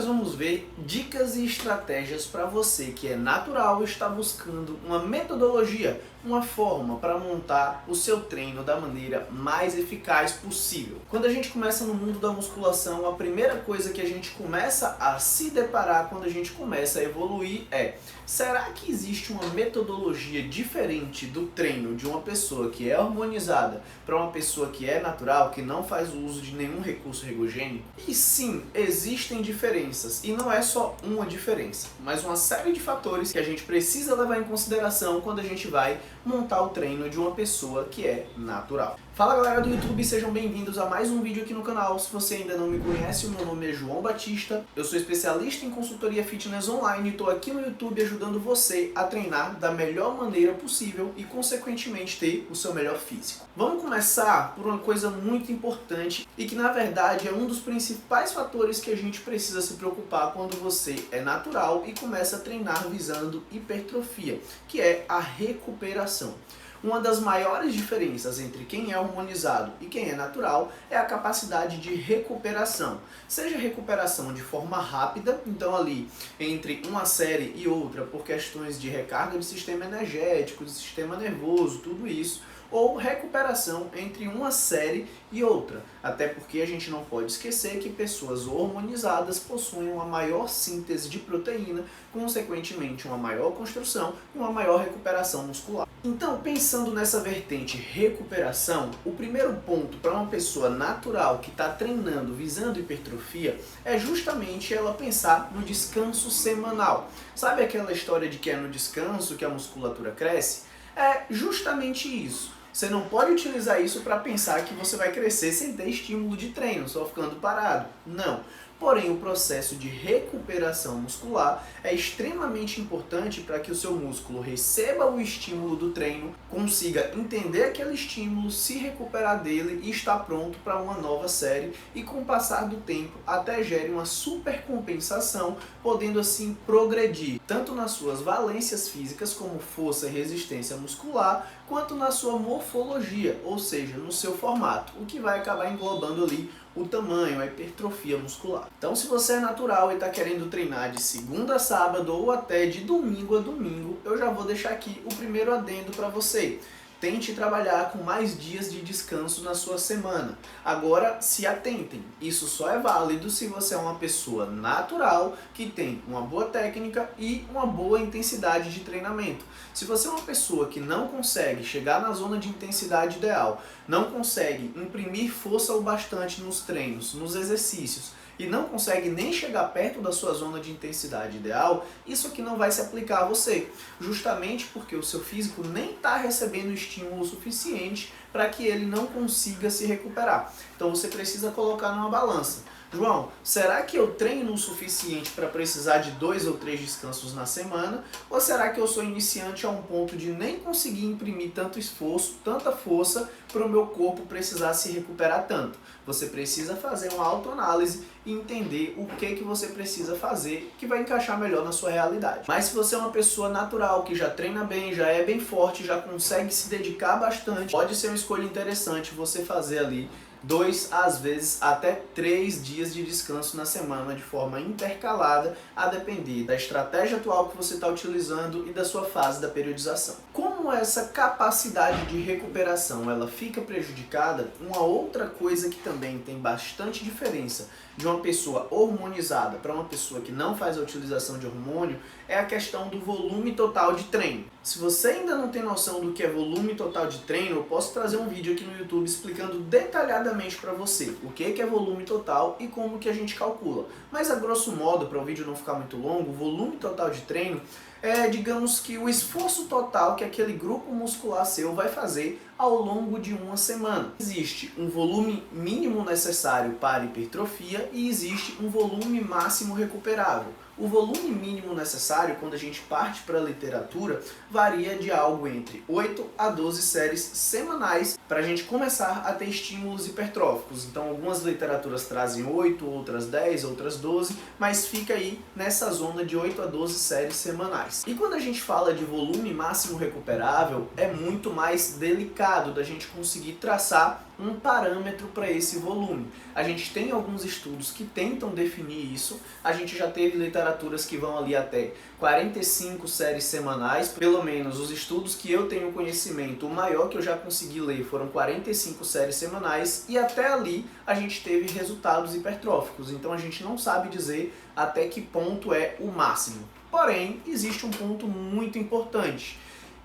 nós vamos ver dicas e estratégias para você que é natural e está buscando uma metodologia, uma forma para montar o seu treino da maneira mais eficaz possível. Quando a gente começa no mundo da musculação, a primeira coisa que a gente começa a se deparar quando a gente começa a evoluir é: será que existe uma metodologia diferente do treino de uma pessoa que é hormonizada para uma pessoa que é natural, que não faz o uso de nenhum recurso ergogênico? E sim, existem diferenças, e não é só uma diferença, mas uma série de fatores que a gente precisa levar em consideração quando a gente vai montar o treino de uma pessoa que é natural. Fala galera do YouTube, sejam bem-vindos a mais um vídeo aqui no canal. Se você ainda não me conhece, o meu nome é João Batista, eu sou especialista em consultoria fitness online e estou aqui no YouTube ajudando você a treinar da melhor maneira possível e consequentemente ter o seu melhor físico. Vamos começar por uma coisa muito importante e que na verdade é um dos principais fatores que a gente precisa se preocupar quando você é natural e começa a treinar visando hipertrofia, que é a recuperação. Uma das maiores diferenças entre quem é hormonizado e quem é natural é a capacidade de recuperação. Seja recuperação de forma rápida, então ali entre uma série e outra por questões de recarga do sistema energético, do sistema nervoso, tudo isso, ou recuperação entre uma série e outra, até porque a gente não pode esquecer que pessoas hormonizadas possuem uma maior síntese de proteína, consequentemente uma maior construção e uma maior recuperação muscular. Então, pensando nessa vertente recuperação, o primeiro ponto para uma pessoa natural que está treinando visando hipertrofia é justamente ela pensar no descanso semanal. Sabe aquela história de que é no descanso que a musculatura cresce? É justamente isso. Você não pode utilizar isso para pensar que você vai crescer sem ter estímulo de treino, só ficando parado. Não. Porém, o processo de recuperação muscular é extremamente importante para que o seu músculo receba o estímulo do treino, consiga entender aquele estímulo, se recuperar dele e estar pronto para uma nova série e com o passar do tempo até gere uma supercompensação, podendo assim progredir tanto nas suas valências físicas como força e resistência muscular, quanto na sua morfologia, ou seja, no seu formato, o que vai acabar englobando ali o tamanho, a hipertrofia muscular. Então, se você é natural e está querendo treinar de segunda a sábado ou até de domingo a domingo, eu já vou deixar aqui o primeiro adendo para você. Tente trabalhar com mais dias de descanso na sua semana. Agora, se atentem, isso só é válido se você é uma pessoa natural, que tem uma boa técnica e uma boa intensidade de treinamento. Se você é uma pessoa que não consegue chegar na zona de intensidade ideal, não consegue imprimir força o bastante nos treinos, nos exercícios, e não consegue nem chegar perto da sua zona de intensidade ideal, isso aqui não vai se aplicar a você, justamente porque o seu físico nem está recebendo estímulo suficiente para que ele não consiga se recuperar. Então você precisa colocar numa balança. João, será que eu treino o suficiente para precisar de 2 ou 3 descansos na semana? Ou será que eu sou iniciante a um ponto de nem conseguir imprimir tanto esforço, tanta força para o meu corpo precisar se recuperar tanto? Você precisa fazer uma autoanálise e entender o que você precisa fazer que vai encaixar melhor na sua realidade. Mas se você é uma pessoa natural, que já treina bem, já é bem forte, já consegue se dedicar bastante, pode ser uma escolha interessante você fazer ali 2, às vezes até 3 dias de descanso na semana de forma intercalada, a depender da estratégia atual que você está utilizando e da sua fase da periodização. Como essa capacidade de recuperação ela fica prejudicada, uma outra coisa que também tem bastante diferença de uma pessoa hormonizada para uma pessoa que não faz a utilização de hormônio é a questão do volume total de treino. Se você ainda não tem noção do que é volume total de treino, eu posso trazer um vídeo aqui no YouTube explicando detalhadamente para você o que é volume total e como que a gente calcula. Mas a grosso modo, para o vídeo não ficar muito longo, o volume total de treino é, digamos que o esforço total que aquele grupo muscular seu vai fazer ao longo de uma semana. Existe um volume mínimo necessário para hipertrofia e existe um volume máximo recuperável. O volume mínimo necessário, quando a gente parte para a literatura, varia de algo entre 8 a 12 séries semanais para a gente começar a ter estímulos hipertróficos. Então algumas literaturas trazem 8, outras 10, outras 12, mas fica aí nessa zona de 8 a 12 séries semanais. E quando a gente fala de volume máximo recuperável, é muito mais delicado complicado da gente conseguir traçar um parâmetro para esse volume. A gente tem alguns estudos que tentam definir isso, a gente já teve literaturas que vão ali até 45 séries semanais, pelo menos os estudos que eu tenho conhecimento, o maior que eu já consegui ler foram 45 séries semanais, e até ali a gente teve resultados hipertróficos, então a gente não sabe dizer até que ponto é o máximo. Porém, existe um ponto muito importante.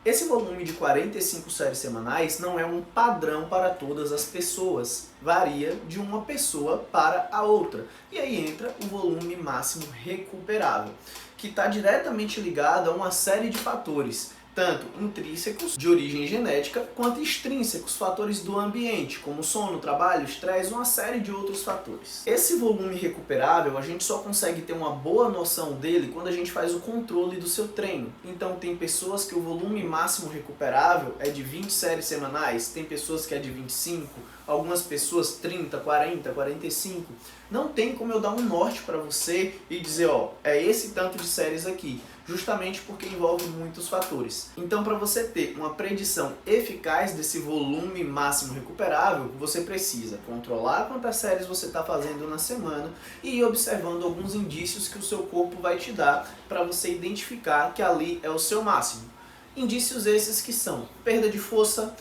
Esse volume de 45 séries semanais não é um padrão para todas as pessoas, varia de uma pessoa para a outra. E aí entra o volume máximo recuperável, que está diretamente ligado a uma série de fatores, tanto intrínsecos, de origem genética, quanto extrínsecos, fatores do ambiente, como sono, trabalho, estresse, uma série de outros fatores. Esse volume recuperável, a gente só consegue ter uma boa noção dele quando a gente faz o controle do seu treino. Então tem pessoas que o volume máximo recuperável é de 20 séries semanais, tem pessoas que é de 25, algumas pessoas 30, 40, 45. Não tem como eu dar um norte para você e dizer, ó, é esse tanto de séries aqui, justamente porque envolve muitos fatores. Então, para você ter uma predição eficaz desse volume máximo recuperável, você precisa controlar quantas séries você está fazendo na semana e ir observando alguns indícios que o seu corpo vai te dar para você identificar que ali é o seu máximo. Indícios esses que são perda de força,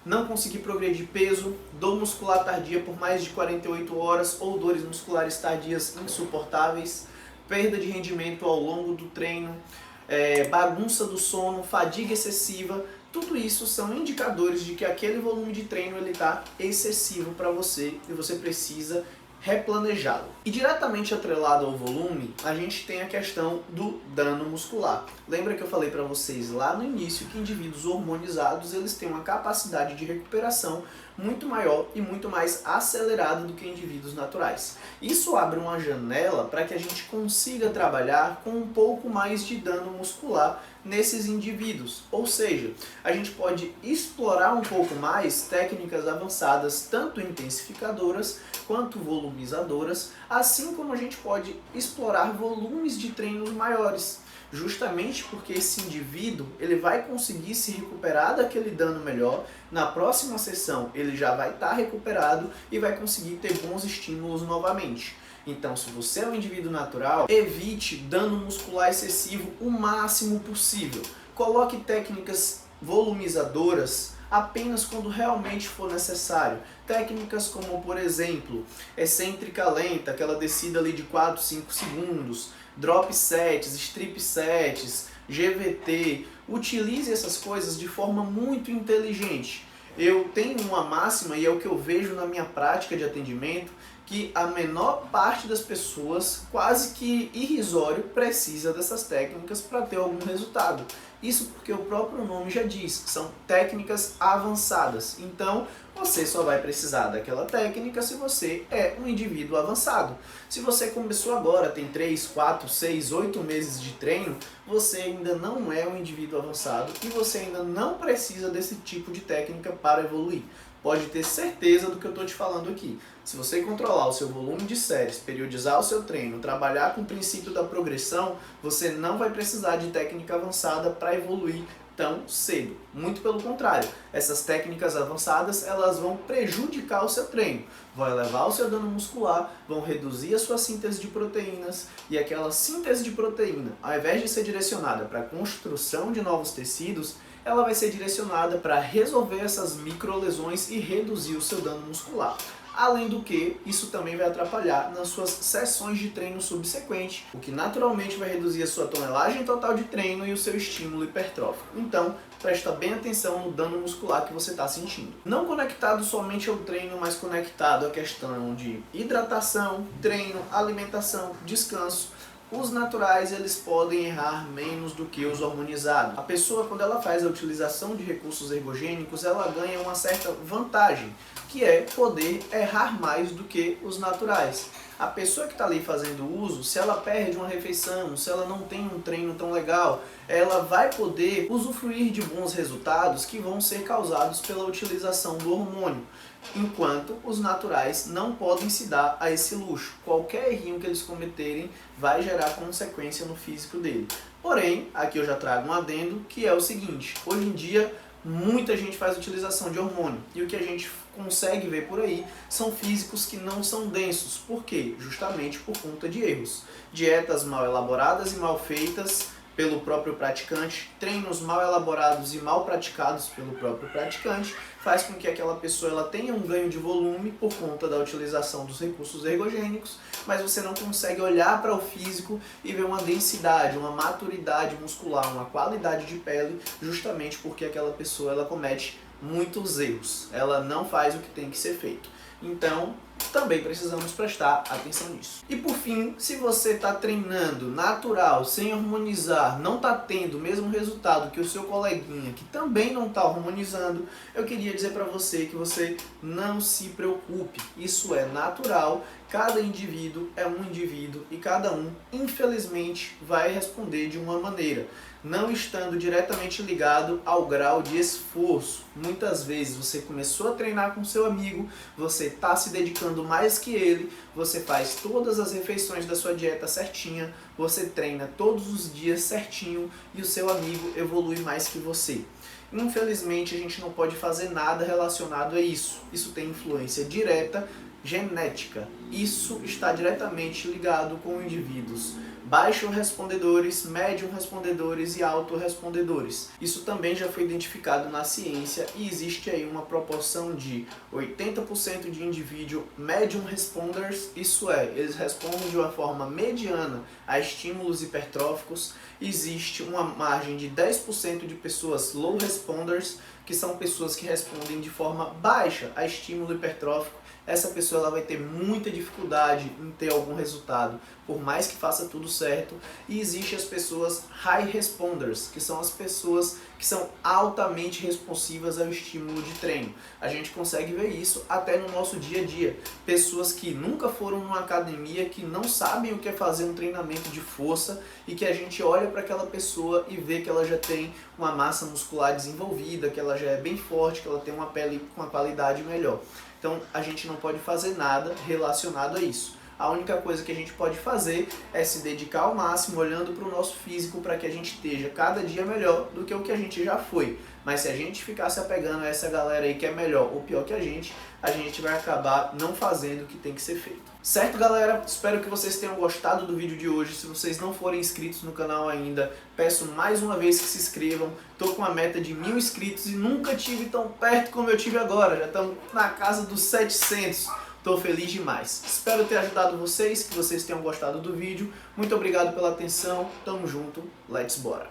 não conseguir progredir peso, dor muscular tardia por mais de 48 horas ou dores musculares tardias insuportáveis, perda de rendimento ao longo do treino, bagunça do sono, fadiga excessiva. Tudo isso são indicadores de que aquele volume de treino está excessivo para você e você precisa replanejá-lo. E diretamente atrelado ao volume, a gente tem a questão do dano muscular. Lembra que eu falei para vocês lá no início que indivíduos hormonizados eles têm uma capacidade de recuperação muito maior e muito mais acelerada do que indivíduos naturais. Isso abre uma janela para que a gente consiga trabalhar com um pouco mais de dano muscular nesses indivíduos. Ou seja, a gente pode explorar um pouco mais técnicas avançadas, tanto intensificadoras quanto volumizadoras, assim como a gente pode explorar volumes de treinos maiores, justamente porque esse indivíduo ele vai conseguir se recuperar daquele dano melhor, na próxima sessão ele já vai estar recuperado e vai conseguir ter bons estímulos novamente. Então, se você é um indivíduo natural, evite dano muscular excessivo o máximo possível. Coloque técnicas volumizadoras apenas quando realmente for necessário. Técnicas como, por exemplo, excêntrica lenta, aquela descida ali de 4, 5 segundos, drop sets, strip sets, GVT. Utilize essas coisas de forma muito inteligente. Eu tenho uma máxima, e é o que eu vejo na minha prática de atendimento, que a menor parte das pessoas, quase que irrisório, precisa dessas técnicas para ter algum resultado. Isso porque o próprio nome já diz, são técnicas avançadas. Então, você só vai precisar daquela técnica se você é um indivíduo avançado. Se você começou agora, tem 3, 4, 6, 8 meses de treino, você ainda não é um indivíduo avançado e você ainda não precisa desse tipo de técnica para evoluir. Pode ter certeza do que eu estou te falando aqui. Se você controlar o seu volume de séries, periodizar o seu treino, trabalhar com o princípio da progressão, você não vai precisar de técnica avançada para evoluir tão cedo. Muito pelo contrário, essas técnicas avançadas elas vão prejudicar o seu treino, vão elevar o seu dano muscular, vão reduzir a sua síntese de proteínas, e aquela síntese de proteína, ao invés de ser direcionada para a construção de novos tecidos, ela vai ser direcionada para resolver essas microlesões e reduzir o seu dano muscular. Além do que, isso também vai atrapalhar nas suas sessões de treino subsequente, o que naturalmente vai reduzir a sua tonelagem total de treino e o seu estímulo hipertrófico. Então, presta bem atenção no dano muscular que você está sentindo. Não conectado somente ao treino, mas conectado à questão de hidratação, treino, alimentação, descanso. Os naturais eles podem errar menos do que os hormonizados. A pessoa, quando ela faz a utilização de recursos ergogênicos, ela ganha uma certa vantagem, que é poder errar mais do que os naturais. A pessoa que está ali fazendo uso, se ela perde uma refeição, se ela não tem um treino tão legal, ela vai poder usufruir de bons resultados que vão ser causados pela utilização do hormônio, enquanto os naturais não podem se dar a esse luxo. Qualquer errinho que eles cometerem vai gerar consequência no físico dele. Porém, aqui eu já trago um adendo, que é o seguinte: hoje em dia muita gente faz utilização de hormônio. E o que a gente consegue ver por aí são físicos que não são densos. Por quê? Justamente por conta de erros. Dietas mal elaboradas e mal feitas pelo próprio praticante, treinos mal elaborados e mal praticados pelo próprio praticante, faz com que aquela pessoa ela tenha um ganho de volume por conta da utilização dos recursos ergogênicos, mas você não consegue olhar para o físico e ver uma densidade, uma maturidade muscular, uma qualidade de pele, justamente porque aquela pessoa ela comete muitos erros, ela não faz o que tem que ser feito. Então, também precisamos prestar atenção nisso. E por fim, se você está treinando natural, sem hormonizar, não está tendo o mesmo resultado que o seu coleguinha, que também não está hormonizando, eu queria dizer para você que você não se preocupe. Isso é natural, cada indivíduo é um indivíduo e cada um, infelizmente, vai responder de uma maneira, não estando diretamente ligado ao grau de esforço. Muitas vezes você começou a treinar com seu amigo, você está se dedicando mais que ele, você faz todas as refeições da sua dieta certinha, você treina todos os dias certinho e o seu amigo evolui mais que você. Infelizmente a gente não pode fazer nada relacionado a isso. Isso tem influência direta genética. Isso está diretamente ligado com indivíduos baixo respondedores, médium respondedores e alto respondedores. Isso também já foi identificado na ciência e existe aí uma proporção de 80% de indivíduo medium responders, isso é, eles respondem de uma forma mediana a estímulos hipertróficos. Existe uma margem de 10% de pessoas low responders, que são pessoas que respondem de forma baixa a estímulo hipertrófico. Essa pessoa ela vai ter muita dificuldade em ter algum resultado, por mais que faça tudo certo. E existem as pessoas high responders, que são as pessoas que são altamente responsivas ao estímulo de treino. A gente consegue ver isso até no nosso dia a dia. Pessoas que nunca foram numa academia, que não sabem o que é fazer um treinamento de força e que a gente olha para aquela pessoa e vê que ela já tem uma massa muscular desenvolvida, que ela já é bem forte, que ela tem uma pele com uma qualidade melhor. Então a gente não pode fazer nada relacionado a isso. A única coisa que a gente pode fazer é se dedicar ao máximo, olhando para o nosso físico, para que a gente esteja cada dia melhor do que o que a gente já foi. Mas se a gente ficar se apegando a essa galera aí que é melhor ou pior que a gente vai acabar não fazendo o que tem que ser feito. Certo, galera? Espero que vocês tenham gostado do vídeo de hoje. Se vocês não forem inscritos no canal ainda, peço mais uma vez que se inscrevam. Tô com a meta de 1000 inscritos e nunca tive tão perto como eu tive agora. Já estamos na casa dos 700. Tô feliz demais. Espero ter ajudado vocês, que vocês tenham gostado do vídeo. Muito obrigado pela atenção. Tamo junto. Let's bora!